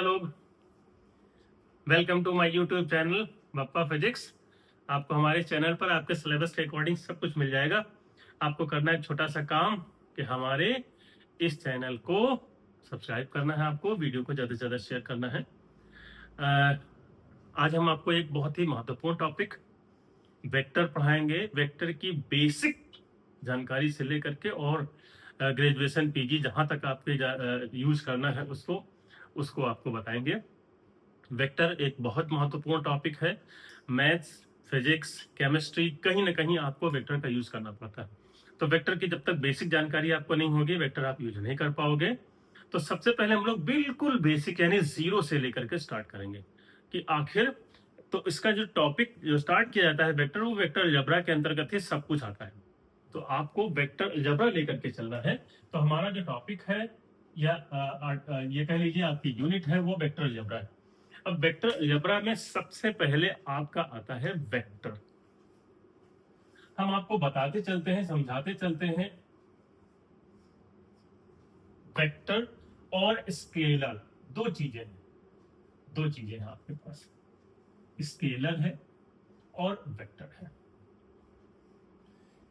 बच्चा लोग, welcome to my YouTube channel Bappa physics. आपको हमारे चैनल पर आपके सिलेबस के अकॉर्डिंग सब कुछ मिल जाएगा। आपको करना है छोटा सा काम कि हमारे इस चैनल को सब्सक्राइब करना है, आपको वीडियो को ज़्यादा से ज़्यादा शेयर करना है। आज हम आपको एक बहुत ही महत्वपूर्ण टॉपिक वेक्टर पढ़ाएंगे। वेक्टर की बेसिक जानकारी से लेकर के और ग्रेजुएशन पीजी जहाँ तक आपके यूज करना है उसको आपको बताएंगे। वेक्टर एक बहुत महत्वपूर्ण टॉपिक है। मैथ्स, फिजिक्स, केमिस्ट्री कहीं ना कहीं आपको वेक्टर का यूज करना पड़ता है। तो वेक्टर की जब तक बेसिक जानकारी आपको नहीं होगी, वेक्टर आप यूज नहीं कर पाओगे। तो सबसे पहले हम लोग बिल्कुल बेसिक यानी जीरो से लेकर के स्टार्ट करेंगे कि आखिर तो इसका जो टॉपिक जो स्टार्ट किया जाता है वेक्टर, वो वेक्टर अलजेब्रा के अंतर्गत ही सब कुछ आता है। तो आपको वेक्टर अलजेब्रा लेकर के चलना है। तो हमारा जो टॉपिक है या ये कह लीजिए आपकी यूनिट है वो वेक्टर अलजेब्रा है। अब वेक्टर अलजेब्रा में सबसे पहले आपका आता है वेक्टर। हम आपको बताते चलते हैं, समझाते चलते हैं। वेक्टर और स्केलर दो चीजें हैं आपके पास, स्केलर है और वेक्टर है।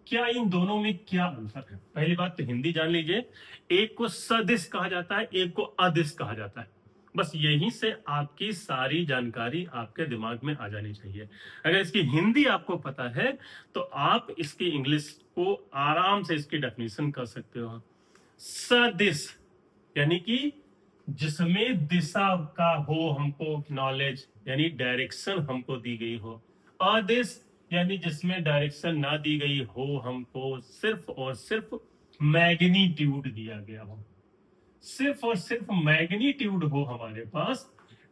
क्या इन दोनों में क्या अंतर है? पहली बात तो हिंदी जान लीजिए, एक को सदिश कहा जाता है, एक को अदिश कहा जाता है। बस यहीं से आपकी सारी जानकारी आपके दिमाग में आ जानी चाहिए। अगर इसकी हिंदी आपको पता है तो आप इसकी इंग्लिश को आराम से इसकी डेफिनेशन कर सकते हो। सदिश यानी कि जिसमें दिशा का हो हमको नॉलेज, यानी डायरेक्शन हमको दी गई हो। अदिश यानी जिसमें डायरेक्शन ना दी गई हो, हमको सिर्फ और सिर्फ मैग्नीट्यूड दिया गया हो, सिर्फ और सिर्फ मैग्नीट्यूड हो हमारे पास,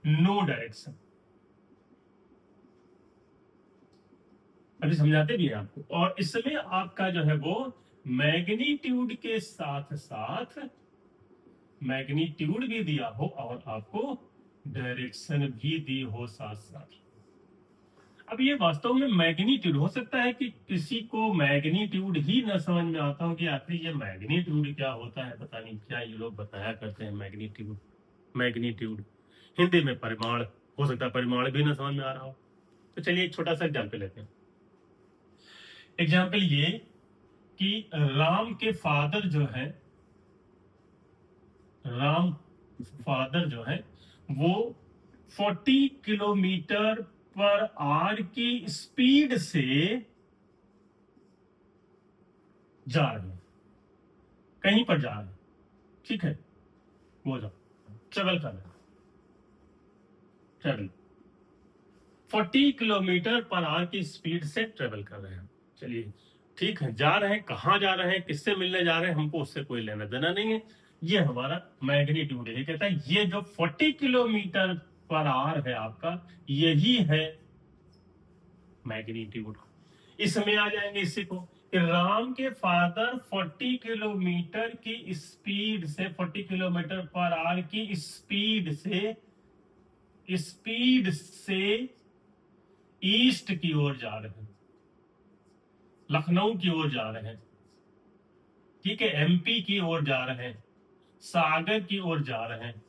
नो डायरेक्शन। अभी समझाते भी हैं आपको। और इसमें आपका जो है वो मैग्नीट्यूड के साथ साथ मैग्नीट्यूड भी दिया हो और आपको डायरेक्शन भी दी हो साथ साथ। अब ये वास्तव में मैग्नीट्यूड हो सकता है कि किसी को मैग्नीट्यूड ही न समझ में आता हो कि आखिर ये मैग्नीट्यूड क्या होता है। पता नहीं क्या ये लोग बताया करते हैं मैग्नीट्यूड हिंदी में परिमाण हो सकता है, परिमाण भी न समझ में आ रहा हो। तो चलिए एक छोटा सा एग्जाम्पल लेते हैं। एग्जाम्पल ये कि राम फादर जो है वो 40 किलोमीटर पर आवर की स्पीड से जा रहे हैं, कहीं पर जा रहे हैं, ठीक है, वो जाओ ट्रेवल कर रहे हैं, ट्रेवल 40 किलोमीटर पर आवर की स्पीड से ट्रेवल कर रहे हैं। चलिए ठीक है, जा रहे हैं, कहाँ जा रहे हैं, किससे मिलने जा रहे हैं, हमको उससे कोई लेना देना नहीं है। ये हमारा मैग्नीट्यूड है। कहता है ये जो 40 किलोमीटर पर आवर है आपका, यही है मैग्नीट्यूड। इसमें आ जाएंगे इसी को कि राम के फादर 40 किलोमीटर की स्पीड से, 40 किलोमीटर पर आवर की स्पीड से ईस्ट की ओर जा रहे हैं, लखनऊ की ओर जा रहे हैं, ठीक है, एमपी की ओर जा रहे हैं, सागर की ओर जा रहे हैं,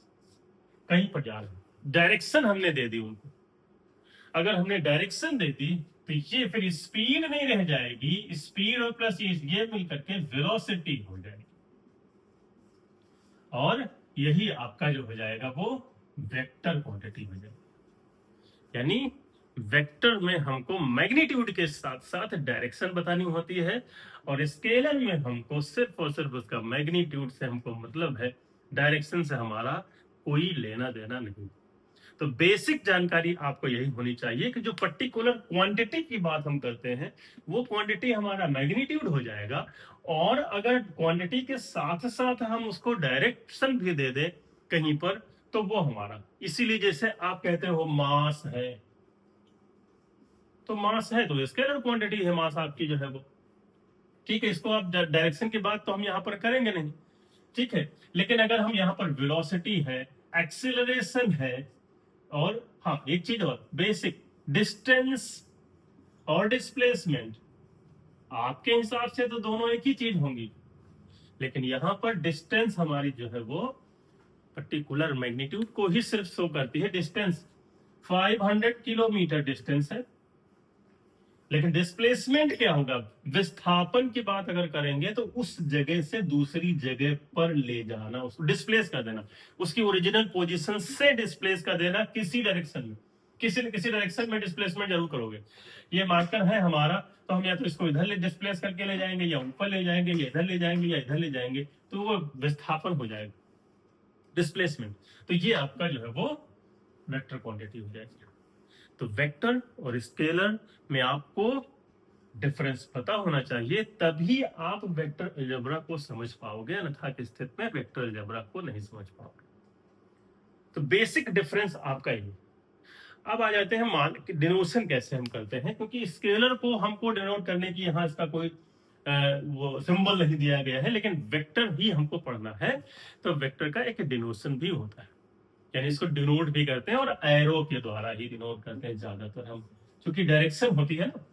कहीं पर जा रहे हैं। डायरेक्शन हमने दे दी उनको। अगर हमने डायरेक्शन दे दी तो ये फिर स्पीड नहीं रह जाएगी, स्पीड और प्लस ये मिलकर के वेलोसिटी हो जाएगी, और यही आपका जो हो जाएगा वो वेक्टर क्वांटिटी हो जाएगी। यानी वेक्टर में हमको मैग्नीट्यूड के साथ साथ डायरेक्शन बतानी होती है, और स्केलर में हमको सिर्फ और सिर्फ उसका मैग्नीट्यूड से हमको मतलब है, डायरेक्शन से हमारा कोई लेना देना नहीं। तो बेसिक जानकारी आपको यही होनी चाहिए कि जो पर्टिकुलर क्वांटिटी की बात हम करते हैं वो क्वांटिटी हमारा मैग्नीट्यूड हो जाएगा, और अगर क्वांटिटी के साथ साथ हम उसको डायरेक्शन भी दे दें कहीं पर तो वो हमारा, इसीलिए जैसे आप कहते हो मास है, तो मास है तो स्केलर क्वांटिटी है मास आपकी जो है वो, ठीक है। इसको आप डायरेक्शन की बात तो हम यहां पर करेंगे नहीं, ठीक है। लेकिन अगर हम यहां पर वेलोसिटी है, एक्सीलरेशन है, और हाँ एक चीज और बेसिक, डिस्टेंस और डिस्प्लेसमेंट, आपके हिसाब से तो दोनों एक ही चीज होंगी, लेकिन यहां पर डिस्टेंस हमारी जो है वो पर्टिकुलर मैग्नीट्यूड को ही सिर्फ शो करती है। डिस्टेंस 500 किलोमीटर डिस्टेंस है, लेकिन डिस्प्लेसमेंट क्या होगा, विस्थापन की बात अगर करेंगे तो उस जगह से दूसरी जगह पर ले जाना, उसको डिस्प्लेस कर देना, उसकी ओरिजिनल पोजीशन से डिस्प्लेस कर देना किसी डायरेक्शन में, किसी न किसी डायरेक्शन में डिस्प्लेसमेंट जरूर करोगे। ये मार्कर है हमारा, तो हम या तो इसको इधर ले डिस्प्लेस करके ले जाएंगे, या ऊपर ले जाएंगे, या इधर ले जाएंगे, या इधर ले जाएंगे, तो वो विस्थापन हो जाएगा, डिस्प्लेसमेंट। तो ये आपका जो है वो वेक्टर क्वांटिटी हो जाएगी। तो वेक्टर और स्केलर में आपको डिफरेंस पता होना चाहिए, तभी आप वेक्टर अलजेब्रा को समझ पाओगे, अन्यथा की स्थिति में वेक्टर अलजेब्रा को नहीं समझ पाओगे। तो बेसिक डिफरेंस आपका ये। अब आ जाते हैं मान डिनोशन कैसे हम करते हैं, क्योंकि स्केलर को हमको डिनोट करने की यहाँ इसका कोई वो सिंबल नहीं दिया गया है, लेकिन वेक्टर ही हमको पढ़ना है, तो वेक्टर का एक डिनोशन भी होता है, यानी इसको डिनोट भी करते हैं और एरो के द्वारा ही डिनोट करते हैं ज्यादातर हम, क्योंकि डायरेक्शन होती है ना,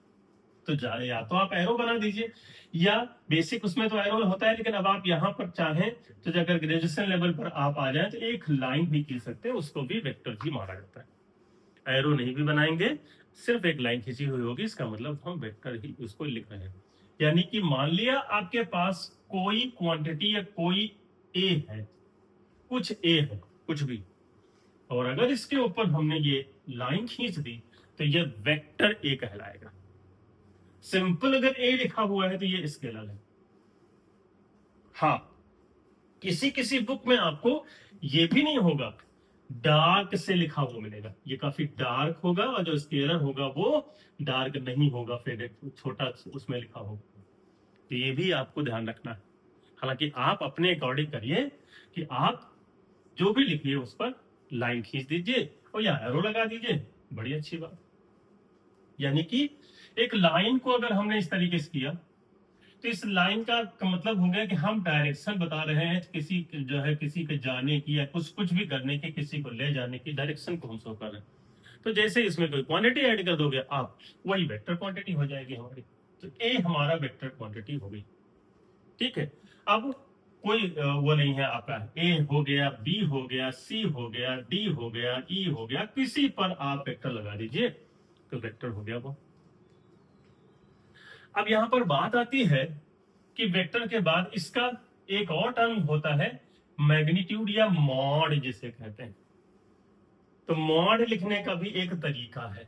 तो या तो आप एरो बना दीजिए, या बेसिक उसमें तो एरो होता है, लेकिन अब आप यहाँ पर चाहें तो अगर ग्रेजुएशन लेवल पर आप आ जाए तो एक लाइन भी खींच सकते हैं, उसको भी वेक्टर ही माना जाता है। एरो नहीं भी बनाएंगे, सिर्फ एक लाइन खींची हुई होगी, इसका मतलब हम वेक्टर ही उसको लिख रहे हैं। यानी कि मान लिया आपके पास कोई क्वांटिटी या कोई ए है, कुछ ए है, कुछ भी, और अगर इसके ऊपर हमने ये लाइन खींच दी तो ये वेक्टर ए कहलाएगा। सिंपल अगर ए लिखा हुआ है तो ये स्केलर है। हाँ, किसी किसी बुक में आपको ये भी नहीं होगा, डार्क से लिखा हुआ मिलेगा, ये काफी डार्क होगा, और जो स्केलर होगा वो डार्क नहीं होगा, फिर छोटा उसमें लिखा होगा। तो ये भी आपको ध्यान रखना है। हालांकि आप अपने अकॉर्डिंग करिए कि आप जो भी लिखिए उस पर लाइन खींच दीजिए और या एरो लगा दीजिए, बड़ी अच्छी बात। यानी कि एक लाइन को अगर हमने इस तरीके से किया तो इस लाइन का मतलब हो गया कि हम डायरेक्शन बता रहे हैं, किसी जो है किसी के जाने की या कुछ भी करने की, किसी को ले जाने की डायरेक्शन को हम शो कर रहे हैं। तो जैसे इसमें कोई क्वांटिटी ऐड कर दोगे आप, वही वेक्टर क्वांटिटी हो जाएगी हमारी। तो ए हमारा वेक्टर क्वांटिटी हो गई, ठीक है। अब कोई वो नहीं है आपका, ए हो गया, बी हो गया, सी हो गया, डी हो गया, ई हो गया, किसी पर आप वेक्टर लगा दीजिए तो वेक्टर हो गया वो। अब यहां पर बात आती है कि वेक्टर के बाद इसका एक और टर्म होता है मैग्नीट्यूड या मॉड जिसे कहते हैं। तो मॉड लिखने का भी एक तरीका है।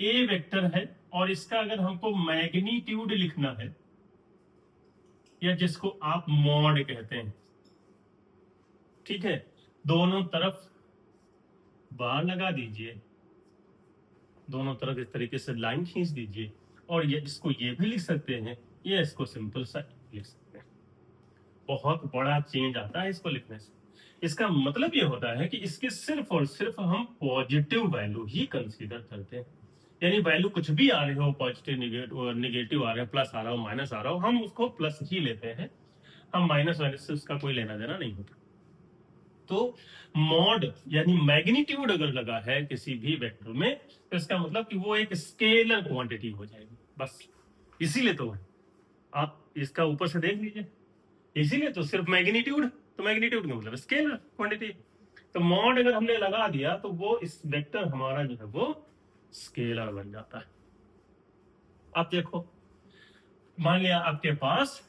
ए वेक्टर है और इसका अगर हमको मैग्नीट्यूड लिखना है, या जिसको आप मॉड कहते हैं, ठीक है, दोनों तरफ बार लगा दीजिए, दोनों तरफ इस तरीके से लाइन खींच दीजिए, और ये इसको ये भी लिख सकते हैं, ये इसको सिंपल सा लिख सकते हैं। बहुत बड़ा चेंज आता है इसको लिखने से। इसका मतलब ये होता है कि इसके सिर्फ और सिर्फ हम पॉजिटिव वैल्यू ही कंसीडर करते हैं, यानी वैल्यू कुछ भी आ रही हो, पॉजिटिव निगेटिव आ रहे हो, प्लस आ रहा हो, माइनस आ रहा हो, हम उसको प्लस ही लेते हैं, हम माइनस वाइनस से उसका कोई लेना देना नहीं होता। तो मॉड यानी मैग्नीट्यूड अगर लगा है किसी भी वेक्टर में, तो इसका मतलब कि वो एक स्केलर क्वांटिटी हो जाएगी, बस इसीलिए तो है। आप इसका ऊपर से देख लीजिए, इसीलिए तो सिर्फ मैग्नीट्यूड, तो मैग्नीट्यूड का मतलब स्केलर क्वांटिटी। तो मॉड अगर हमने लगा दिया तो वो इस वेक्टर हमारा जो है वो स्केलर बन जाता है। आप देखो, मान लिया आपके पास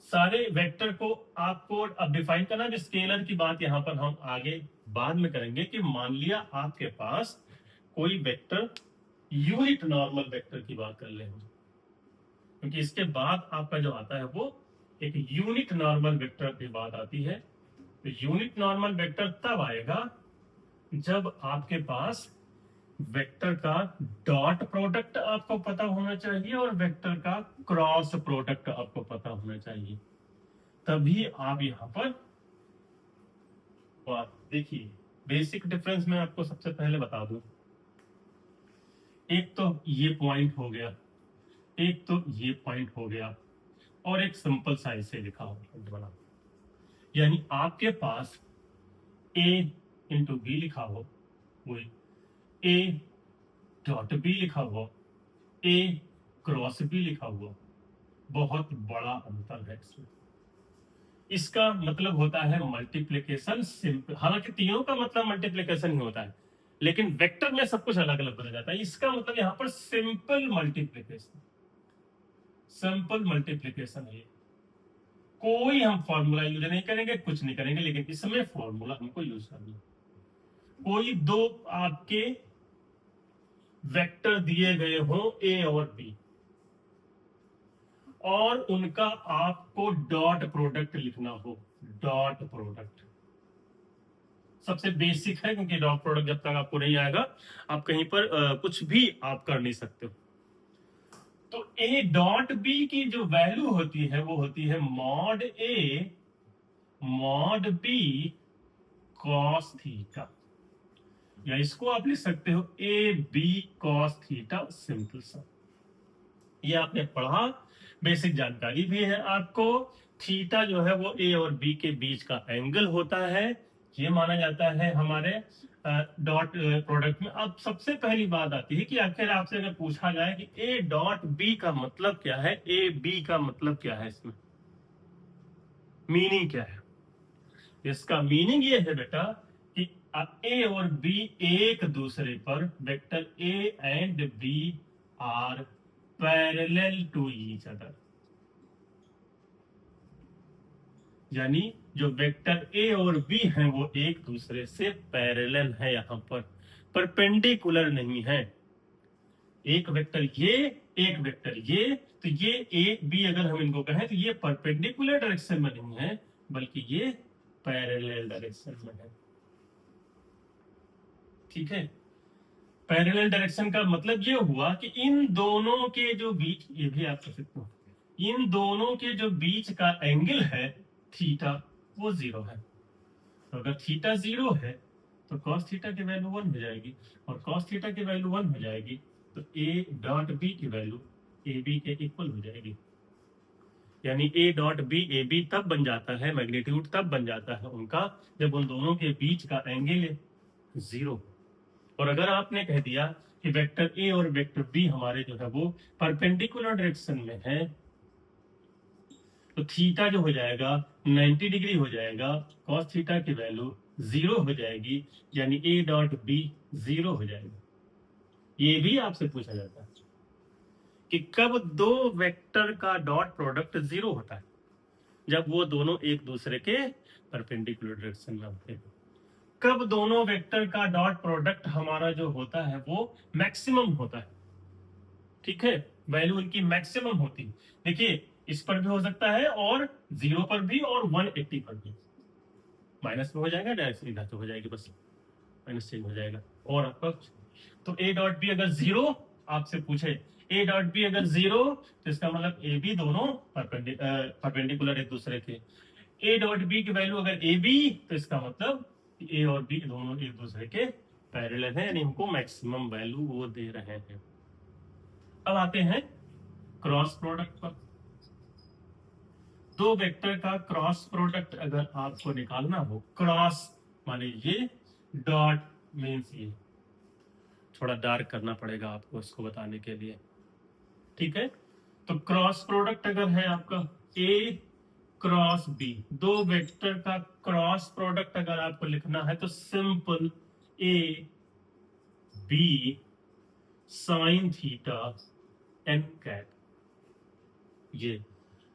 सारे वेक्टर को आपको अब डिफाइन करना, जो स्केलर की बात यहां पर हम आगे बाद में करेंगे, कि मान लिया आपके पास कोई वेक्टर, यूनिट नॉर्मल वेक्टर की बात कर ले, क्योंकि इसके बाद आपका जो आता है वो एक यूनिट नॉर्मल वेक्टर की बात आती है। तो यूनिट नॉर्मल वेक्टर तब आएगा जब आपके पास वेक्टर का डॉट प्रोडक्ट आपको पता होना चाहिए और वेक्टर का क्रॉस प्रोडक्ट आपको पता होना चाहिए, तभी आप यहां पर बात देखिए। बेसिक डिफरेंस मैं आपको सबसे पहले बता दूं, एक तो ये पॉइंट हो गया, एक तो ये पॉइंट हो गया, और एक सिंपल साइज से लिखा हो, यानी आपके पास a इंटू बी लिखा हो, वही a डॉट बी लिखा हुआ, a क्रॉस बी लिखा हुआ, बहुत बड़ा अंतर है इसमें। इसका मतलब होता है मल्टीप्लिकेशन सिंपल, हालांकि तीनों का मतलब मल्टीप्लिकेशन ही होता है, लेकिन वेक्टर में सब कुछ अलग अलग बदल जाता है। इसका मतलब यहाँ पर सिंपल मल्टीप्लिकेशन, सिंपल मल्टीप्लिकेशन है। कोई हम फॉर्मूला यूज नहीं करेंगे, कुछ नहीं करेंगे, लेकिन इसमें फॉर्मूला हमको यूज करना। कोई दो आपके वेक्टर दिए गए हो ए और बी, और उनका आपको डॉट प्रोडक्ट लिखना हो। डॉट प्रोडक्ट सबसे बेसिक है, क्योंकि डॉट प्रोडक्ट जब तक आपको नहीं आएगा आप कहीं पर कुछ भी आप कर नहीं सकते हो। तो ए डॉट बी की जो वैल्यू होती है वो होती है mod A mod B cos theta, या इसको आप लिख सकते हो A B cos theta, simple सा। ये आपने पढ़ा, बेसिक जानकारी भी है आपको। थीटा जो है वो ए और बी के बीच का एंगल होता है, ये माना जाता है हमारे डॉट प्रोडक्ट में। अब सबसे पहली बात आती है कि आखिर आपसे अगर पूछा जाए कि ए डॉट बी का मतलब क्या है, ए बी का मतलब क्या है, इसमें मीनिंग क्या है? इसका मीनिंग ये है बेटा कि ए और बी एक दूसरे पर, vector A and B are parallel to each other, यानी जो वेक्टर ए और बी हैं वो एक दूसरे से पैरेलल है, यहां पर परपेंडिकुलर नहीं है। एक वेक्टर ये, एक वेक्टर ये, तो ये ए बी अगर हम इनको कहें तो ये परपेंडिकुलर डायरेक्शन में नहीं है, बल्कि ये पैरेलल डायरेक्शन में है। ठीक है, पैरेलल डायरेक्शन का मतलब ये हुआ कि इन दोनों के जो बीच, ये भी आप कर सकते हो, इन दोनों के जो बीच का एंगल है थीटा वो जीरो है। तो अगर थीटा जीरो है तो कॉस थीटा की वैल्यू 1 हो जाएगी, और कॉस थीटा की वैल्यू 1 हो जाएगी तो ए डॉट बी की वैल्यू ए बी के इक्वल हो जाएगी। यानी A dot B A B तब बन जाता है, मैग्नीट्यूड तब बन जाता है उनका जब उन दोनों के बीच का एंगल है जीरो। और अगर आपने कह दिया कि वेक्टर ए और वेक्टर बी हमारे जो है वो परपेंडिकुलर डायरेक्शन में है, तो थीटा जो हो जाएगा 90 डिग्री हो जाएगा, कॉस थीटा की वैल्यू जीरो हो जाएगी, यानी ए डॉट बी जीरो हो जाएगा। ये भी आपसे पूछा जाता है कि कब दो वेक्टर का डॉट प्रोडक्ट जीरो होता है, जब वो दोनों एक दूसरे के परपेंडिकुलर डायरेक्शन में होते हैं। कब दोनों वेक्टर का डॉट प्रोडक्ट हमारा जो होता है वो मैक्सिमम होता है। ठीक है, वैल्यू इनकी मैक्सिमम होती है। देखिए, इस पर भी हो सकता है और जीरो पर भी और 180 पर भी। माइनस में हो जाएगा, डायरेक्शन इधर तो हो जाएगी, बस माइनस चेंज हो जाएगा। और आपका तो ए डॉट बी अगर जीरो आपसे पूछे, ए डॉट बी अगर जीरो तो इसका मतलब ए बी दोनों परपेंडिकुलर एक दूसरे के। ए डॉट बी की वैल्यू अगर ए बी, तो इसका मतलब ए और बी दोनों एक दूसरे के पैरेलल है, यानी हमको मैक्सिमम वैल्यू वो दे रहे हैं। अब आते हैं क्रॉस प्रोडक्ट पर। दो वेक्टर का क्रॉस प्रोडक्ट अगर आपको निकालना हो, क्रॉस माने ये, डॉट मीन्स ये, थोड़ा डार्क करना पड़ेगा आपको इसको बताने के लिए। ठीक है, तो क्रॉस प्रोडक्ट अगर है आपका ए क्रॉस बी, दो वेक्टर का क्रॉस प्रोडक्ट अगर आपको लिखना है तो simple A B sine theta N cap. ये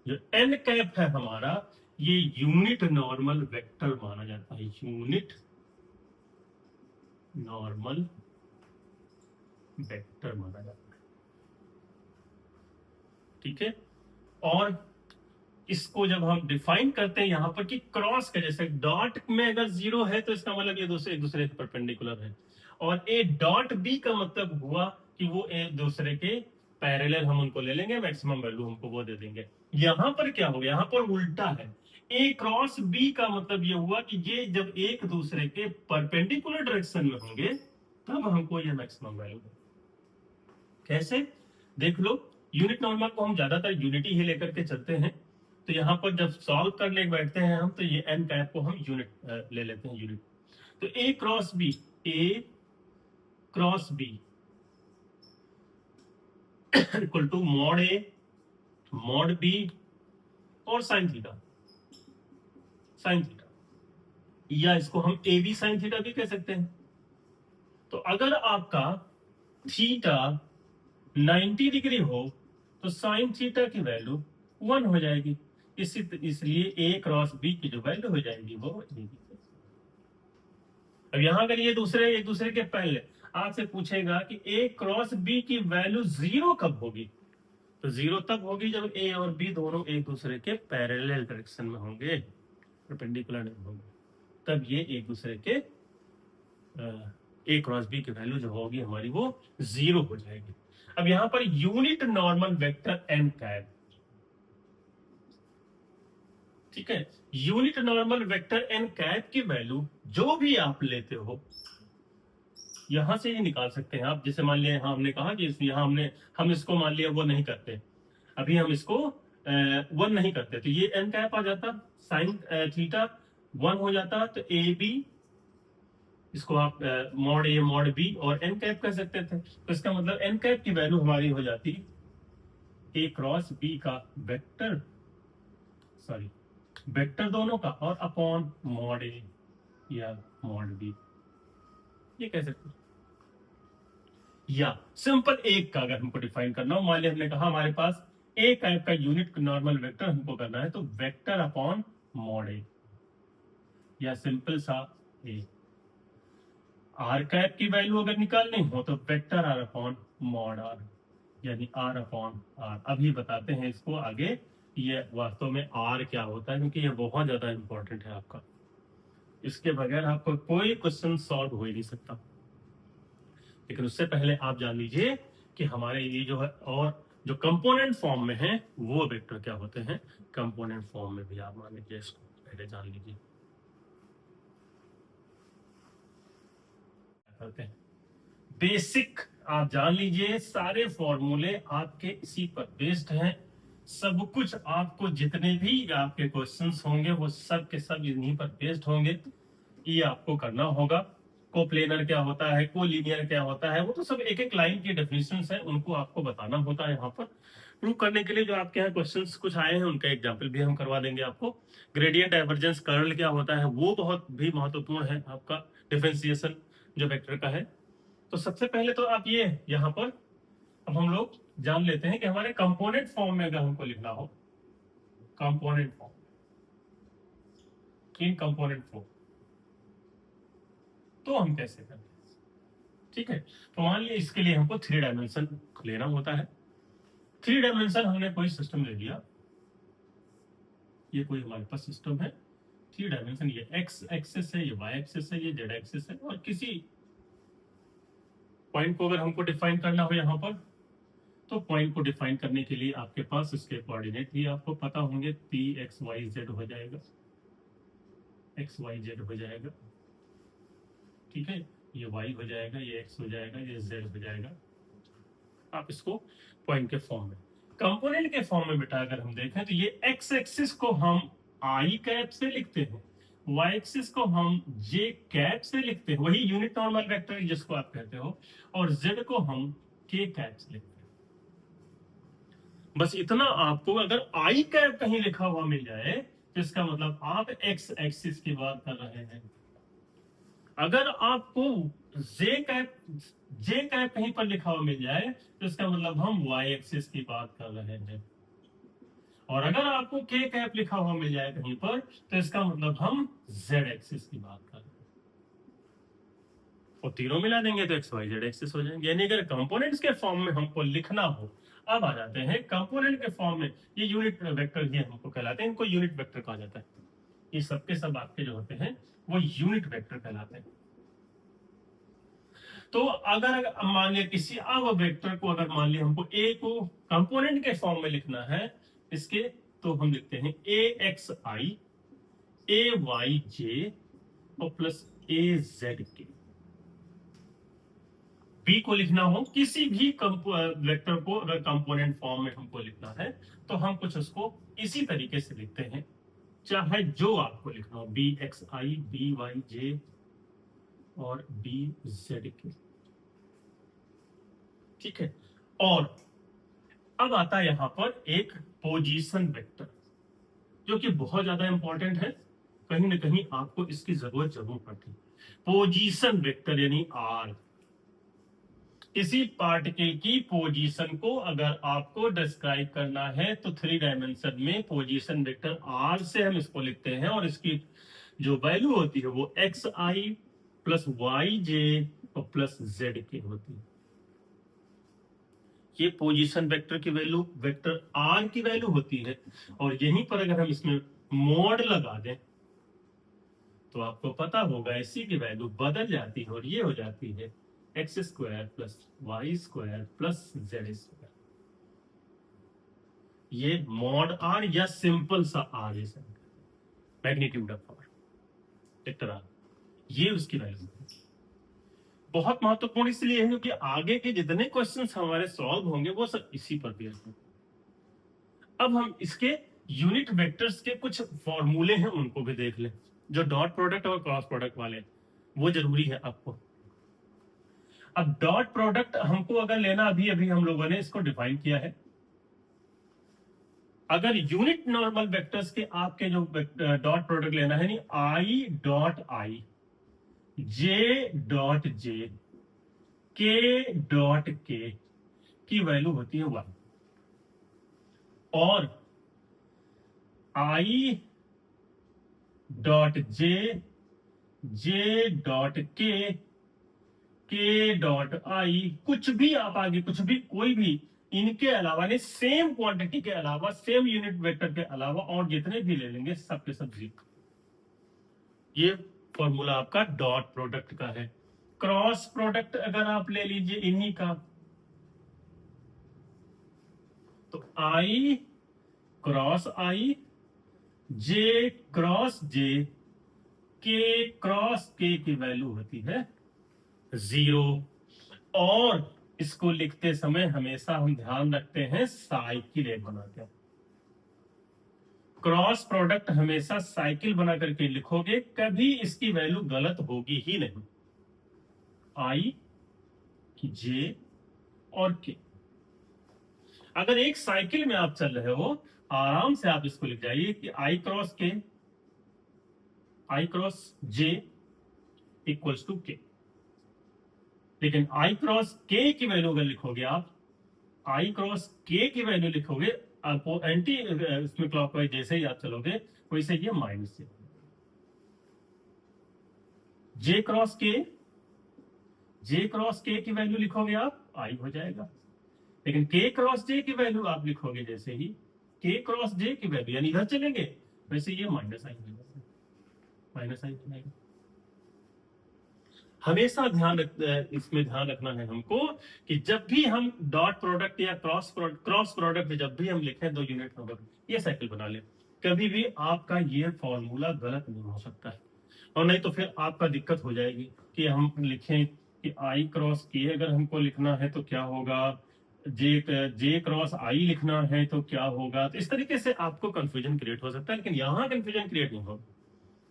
जो एन कैप है हमारा, ये यूनिट नॉर्मल वेक्टर माना जाता है, यूनिट नॉर्मल वेक्टर माना जाता है। ठीक है, और इसको जब हम डिफाइन करते हैं यहां पर कि क्रॉस का, जैसे डॉट में अगर जीरो है तो इसका मतलब ये दूसरे एक दूसरे के परपेंडिकुलर है, और ए डॉट बी का मतलब हुआ कि वो एक दूसरे के पैरेलल, हम उनको ले लेंगे, मैक्सिमम वैल्यू हमको वो दे देंगे। यहां पर क्या हो गया, यहां पर उल्टा है। ए क्रॉस बी का मतलब ये हुआ कि ये जब एक दूसरे के परपेंडिकुलर डायरेक्शन में होंगे तब हमको ये मैक्सिमम वैल्यू देंगे। कैसे, देख लो, यूनिट नॉर्मल को हम ज्यादातर यूनिटी ही लेकर के चलते हैं, तो यहां पर जब सॉल्व करने बैठते हैं हम, तो ये एन कैप को हम यूनिट ले लेते हैं, यूनिट। तो A cross B, A cross B equal to mod A mod B और साइन थीटा। साइन थीटा, या इसको हम ए बी साइन थीटा भी कह सकते हैं। तो अगर आपका थीटा 90 डिग्री हो तो साइन थीटा की वैल्यू 1 हो जाएगी, इसलिए ए क्रॉस बी की जो वैल्यू हो जाएगी वो ए बी। अब यहां अगर ये एक दूसरे के पहले आपसे पूछेगा कि ए क्रॉस बी की वैल्यू 0 कब होगी, तो 0 तब होगी जब ए और बी दोनों एक दूसरे के पैरेलल डायरेक्शन में होंगे, परपेंडिकुलर नहीं होंगे, तब ये एक दूसरे के ए क्रॉस बी की वैल्यू जो होगी हमारी वो 0 हो जाएगी। अब यहां पर unit normal vector N cap, ठीक है, unit normal vector N cap की वैल्यू जो भी आप लेते हो यहां से ही निकाल सकते हैं आप। जैसे मान लिया यहां हमने कहा कि यहां हम इसको मान लिया वो नहीं करते, अभी हम इसको 1 नहीं करते, तो ये एन कैप आ जाता, साइन थीटा 1 हो जाता, तो ए बी, इसको आप मॉड ए मॉड बी और एन कैप कह सकते थे। तो इसका मतलब एन कैप की वैल्यू हमारी हो जाती ए क्रॉस बी का वेक्टर, सॉरी वेक्टर दोनों का, और अपॉन मॉड ए या मॉड बी, ये कह सकते हैं। या सिंपल एक का अगर हमको डिफाइन करना हो, मान लिया हमने कहा हमारे पास ए कैप का यूनिट नॉर्मल वेक्टर हमको करना है, तो वेक्टर अपॉन मॉड ए, या सिंपल सा ए। आर कैप की वैल्यू अगर निकालनी हो तो vector R upon mod R, यानी आर अपॉन आर। अभी बताते हैं इसको आगे ये वास्तव में आर क्या होता है, क्योंकि ये बहुत ज्यादा इंपॉर्टेंट है आपका, इसके बगैर आपको कोई क्वेश्चन सॉल्व हो ही नहीं सकता। लेकिन उससे पहले आप जान लीजिए कि हमारे ये जो है और जो कंपोनेंट फॉर्म में है वो वेक्टर क्या होते हैं, कंपोनेंट फॉर्म में भी आप मान लीजिए, इसको पहले जान लीजिए। करते हैं बेसिक, आप जान लीजिए सारे फॉर्मूले आपके इसी पर बेस्ड हैं, सब कुछ आपको जितने भी आपके क्वेश्चंस होंगे वो सब के सब इन्हीं पर बेस्ड होंगे। ये आपको करना होगा। कोप्लेनर क्या होता है, कोलिनियर क्या होता है, वो तो सब एक एक लाइन की डेफिनेशंस है, उनको आपको बताना होता है। यहाँ पर प्रूव करने के लिए जो आपके यहाँ क्वेश्चंस कुछ आए हैं उनका एग्जांपल भी हम करवा देंगे आपको। ग्रेडियंट डाइवर्जेंस कर्ल क्या होता है वो बहुत भी महत्वपूर्ण है आपका डिफरेंशिएशन जो वेक्टर का है। तो सबसे पहले तो आप ये यहाँ पर अब हम लोग जान लेते हैं कि हमारे कंपोनेंट फॉर्म में अगर हमको लिखना हो, कंपोनेंट फॉर्म, इन कंपोनेंट फॉर्म, तो हम कैसे करते हैं, ठीक है। तो मान लिया इसके लिए हमको 3 डायमेंशन लेना होता है। 3 डायमेंशन हमने कोई सिस्टम ले लिया, ये कोई हमारे पास सिस्टम है 3 डायमेंशन, ये एक्स एक्सिस है, ये वाई एक्सिस है, ये जेड एक्सिस है, और किसी पॉइंट को अगर हमको डिफाइन करना हो यहाँ पर, तो पॉइंट को डिफाइन करने के लिए आपके पास इसके कोऑर्डिनेट भी आपको पता होंगे, पी एक्स वाई जेड हो जाएगा, एक्स वाई जेड हो जाएगा, ठीक है, ये y हो जाएगा, ये x हो जाएगा, ये z हो जाएगा। आप इसको पॉइंट के फॉर्म में, कंपोनेंट के फॉर्म में बेटा अगर हम देखें तो ये x एक्सिस को हम i कैप से लिखते हैं, y एक्सिस को हम j कैप से लिखते हैं, वही यूनिट नॉर्मल वेक्टर जिसको आप कहते हो, और z को हम k कैप से लिखते हैं। बस इतना आपको अगर i कैप कहीं लिखा हुआ मिल जाए तो इसका मतलब आप x एक्सिस की बात कर रहे हैं। अगर आपको जे कैप कहीं पर लिखा हुआ मिल जाए तो इसका मतलब हम वाई एक्सिस की बात कर रहे हैं, और अगर आपको के कैप लिखा हुआ मिल जाए कहीं पर तो इसका मतलब हम जेड एक्सिस की बात कर रहे हैं, और तीनों मिला देंगे तो एक्स वाई जेड एक्सिस हो जाएंगे। यानी अगर कंपोनेंट्स के फॉर्म में हमको लिखना हो, अब आ जाते हैं कंपोनेंट के फॉर्म में, ये यूनिट वेक्टर ही हमको कहलाते हैं, इनको यूनिट वेक्टर कहा जाता है। ये सबके सब आपके जो होते हैं वो यूनिट वेक्टर कहलाते हैं। तो अगर मान लिया किसी अब वेक्टर को, अगर मान लिया हमको ए को कंपोनेंट के फॉर्म में लिखना है इसके, तो हम लिखते हैं ए एक्स आई, ए वाई जे और प्लस ए जेड के। बी को लिखना हो किसी भी वेक्टर को अगर कंपोनेंट फॉर्म में हमको लिखना है तो हम कुछ उसको इसी तरीके से लिखते हैं, चाहे जो आपको लिखना हो, बी एक्स आई, बी वाई जे और बी जेड के, ठीक है। और अब आता है यहां पर एक पोजीशन वेक्टर जो कि बहुत ज्यादा इंपॉर्टेंट है, कहीं ना कहीं आपको इसकी जरूरत जरूर पड़ती है। पोजीशन वेक्टर यानी आर, किसी पार्टिकल की पोजीशन को अगर आपको डिस्क्राइब करना है तो 3 डायमेंशन में पोजीशन वेक्टर आर से हम इसको लिखते हैं, और इसकी जो वैल्यू होती है वो एक्स आई प्लस वाई जे और प्लस जेड की होती है। ये पोजीशन वेक्टर की वैल्यू वेक्टर आर की वैल्यू होती है, और यहीं पर अगर हम इसमें मोड लगा दें तो आपको पता होगा इसी की वैल्यू बदल जाती है, और ये हो जाती है X square plus Y square plus Z square. ये मॉड आर या सिंपल सा आर है, magnitude of R vector R, ये उसकी वैल्यू है। बहुत महत्वपूर्ण इसलिए है क्योंकि आगे के जितने क्वेश्चंस हमारे सॉल्व होंगे वो सब इसी पर बेस्ड हैं। अब हम इसके यूनिट वेक्टर्स के कुछ फॉर्मूले हैं उनको भी देख लें, जो डॉट प्रोडक्ट और क्रॉस प्रोडक्ट वाले, वो जरूरी है आपको। अब डॉट प्रोडक्ट हमको अगर लेना, अभी अभी हम लोगों ने इसको डिफाइन किया है। अगर यूनिट नॉर्मल वेक्टर्स के आपके जो डॉट प्रोडक्ट लेना है, नहीं I dot I, J dot J, के डॉट के की वैल्यू होती है 1, और I dot J, J dot के डॉट आई, कुछ भी आप आगे कुछ भी कोई भी इनके अलावा नहीं, सेम क्वांटिटी के अलावा, सेम यूनिट वेक्टर के अलावा और जितने भी ले लेंगे सबके सब 0। ये फॉर्मूला आपका डॉट प्रोडक्ट का है। क्रॉस प्रोडक्ट अगर आप ले लीजिए इन्हीं का, तो आई क्रॉस आई, जे क्रॉस जे, के क्रॉस के की वैल्यू होती है 0। और इसको लिखते समय हमेशा हम ध्यान रखते हैं साइकिल एक बनाते हैं। क्रॉस प्रोडक्ट हमेशा साइकिल बना करके लिखोगे, कभी इसकी वैल्यू गलत होगी ही नहीं। आई, जे और के, अगर एक साइकिल में आप चल रहे हो आराम से आप इसको लिख जाइए कि आई क्रॉस के, आई क्रॉस जे इक्वल्स टू के। लेकिन आई क्रॉस के की वैल्यू अगर लिखोगे आप, आई क्रॉस के की वैल्यू लिखोगे, आपको एंटी इसमें क्लॉकवाइज जैसे ही आप चलोगे वैसे ये माइनस से। जे क्रॉस के, जे क्रॉस के की वैल्यू लिखोगे आप आई हो जाएगा, लेकिन के क्रॉस जे की वैल्यू आप लिखोगे जैसे ही के क्रॉस जे की वैल्यू यानी इधर चलेंगे वैसे ये माइनस आई हो जाएगा, माइनस आई हो जाएगा। हमेशा इसमें ध्यान रखना है हमको कि जब भी हम डॉट प्रोडक्ट या क्रॉस प्रोडक्ट जब भी हम लिखें 2 यूनिट नंबर, ये साइकिल बना ले, कभी भी आपका ये फॉर्मूला गलत नहीं हो सकता है। और नहीं तो फिर आपका दिक्कत हो जाएगी कि हम लिखें कि आई क्रॉस के अगर हमको लिखना है तो क्या होगा, जे क्रॉस आई लिखना है तो क्या होगा। तो इस तरीके से आपको कंफ्यूजन क्रिएट हो सकता है, लेकिन यहां कंफ्यूजन क्रिएट नहीं होगा।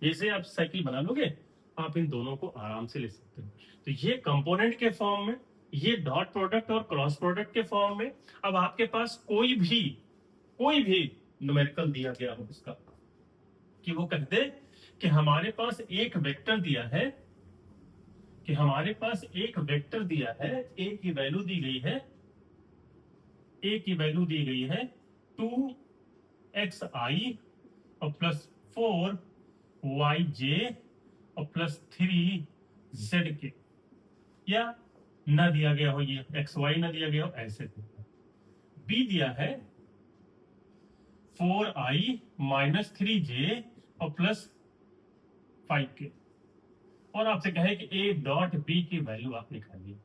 जैसे आप साइकिल बना लोगे आप इन दोनों को आराम से ले सकते हैं। तो ये कंपोनेंट के फॉर्म में, ये डॉट प्रोडक्ट और क्रॉस प्रोडक्ट के फॉर्म में। अब आपके पास कोई भी न्यूमेरिकल दिया गया हो इसका, कि वो कहते कि हमारे पास एक वेक्टर दिया है, कि हमारे पास एक वेक्टर दिया है, ए की वैल्यू दी गई है, ए की वैल्यू दी गई है 2xi और प्लस 4yj और प्लस 3z, या ना दिया गया हो, ये xy ना दिया गया हो, ऐसे बी दिया है 4i माइनस 3j और प्लस 5k, और आपसे कहे कि a डॉट बी की वैल्यू आप निकालिए।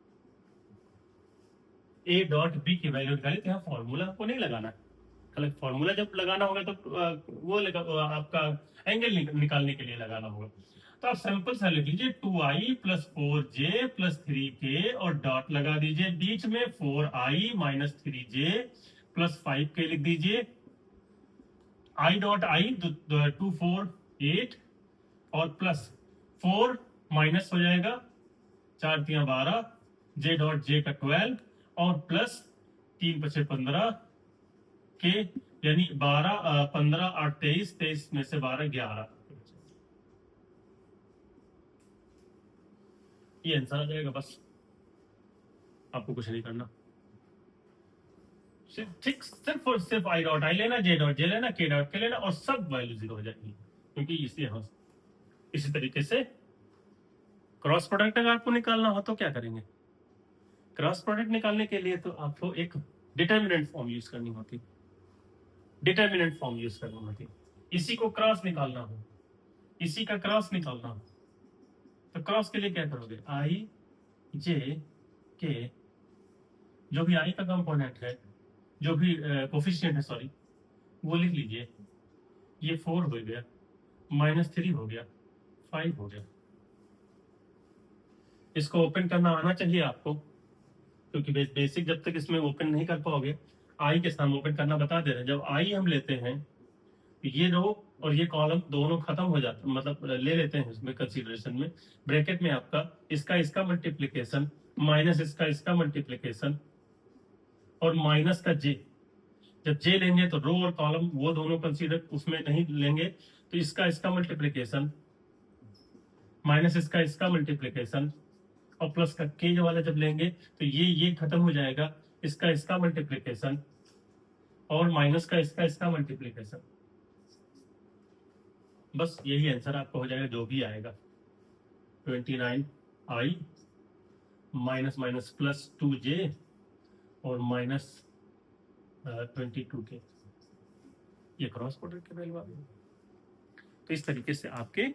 a डॉट बी की वैल्यू निकालिए, तो यहाँ फॉर्मूला आपको नहीं लगाना, अलग फॉर्मूला जब लगाना होगा तो वो आपका एंगल निकालने के लिए लगाना होगा। तो आप सिंपल सा लिख लीजिए 2i plus 4j plus 3k और डॉट लगा दीजिए बीच में, 4i minus 3j plus 5k लिख दीजिए। i डॉट i 2 4 8 और प्लस 4 माइनस हो जाएगा 4 3 12, j डॉट j का 12 और प्लस 3 5 15 के, यानी 12 15 8 23 23 में से 12 11। ये आंसर आ जाएगा। बस आपको कुछ नहीं करना, सिर्फ और सिर्फ आई डॉट आई लेना, जे डॉट जे लेना, के डॉट के लेना, और सब वैल्यू 0 हो जाएगी, क्योंकि इसी तरीके से क्रॉस प्रोडक्ट अगर आपको निकालना हो तो क्या करेंगे? क्रॉस प्रोडक्ट निकालने के लिए तो आपको एक डिटर्मिनेंट फॉर्म यूज करनी होती, डिटर्मिनेंट फॉर्म यूज करनी होती। इसी को क्रॉस निकालना हो, इसी का क्रॉस निकालना हो, तो क्रॉस के लिए क्या करोगे? आई जे के, जो भी आई का कंपोनेंट है, जो भी कोफिशिएंट है, सॉरी, वो लिख लीजिए। ये 4 हो गया, -3 हो गया, 5 हो गया। इसको ओपन करना आना चाहिए आपको, क्योंकि बेसिक जब तक इसमें ओपन नहीं कर पाओगे, आई के साथ ओपन करना बता दे रहे हैं। जब आई हम लेते हैं, ये रो और ये कॉलम दोनों खत्म हो जाते, मतलब ले लेते हैं इसमें कंसीडरेशन में, ब्रैकेट में आपका इसका मल्टीप्लीकेशन माइनस इसका मल्टीप्लीकेशन और माइनस का जे। जब जे लेंगे तो रो और कॉलम वो दोनों कंसीडर उसमें नहीं लेंगे, तो इसका मल्टीप्लीकेशन माइनस इसका मल्टीप्लीकेशन और प्लस का के वाला जब लेंगे तो ये खत्म हो जाएगा, इसका मल्टीप्लीकेशन और माइनस का इसका मल्टीप्लीकेशन। बस यही आंसर आपका हो जाएगा, जो भी आएगा। 29i माइनस प्लस 2j और -22k, ये क्रॉस प्रोडक्ट की वैल्यू आ गई। तो इस तरीके से आपके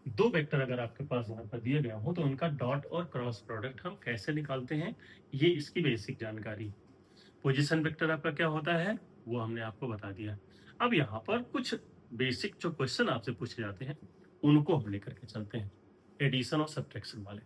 दो वेक्टर अगर आपके पास यहाँ पर दिए गए हो तो उनका डॉट और क्रॉस प्रोडक्ट हम कैसे निकालते हैं, ये इसकी बेसिक जानकारी। पोजीशन वेक्टर आपका क्या होता है वो हमने आपको बता दिया। अब यहाँ पर कुछ बेसिक जो क्वेश्चन आपसे पूछे जाते हैं उनको हम लेकर के चलते हैं, एडिशन और सब्ट्रैक्शन वाले।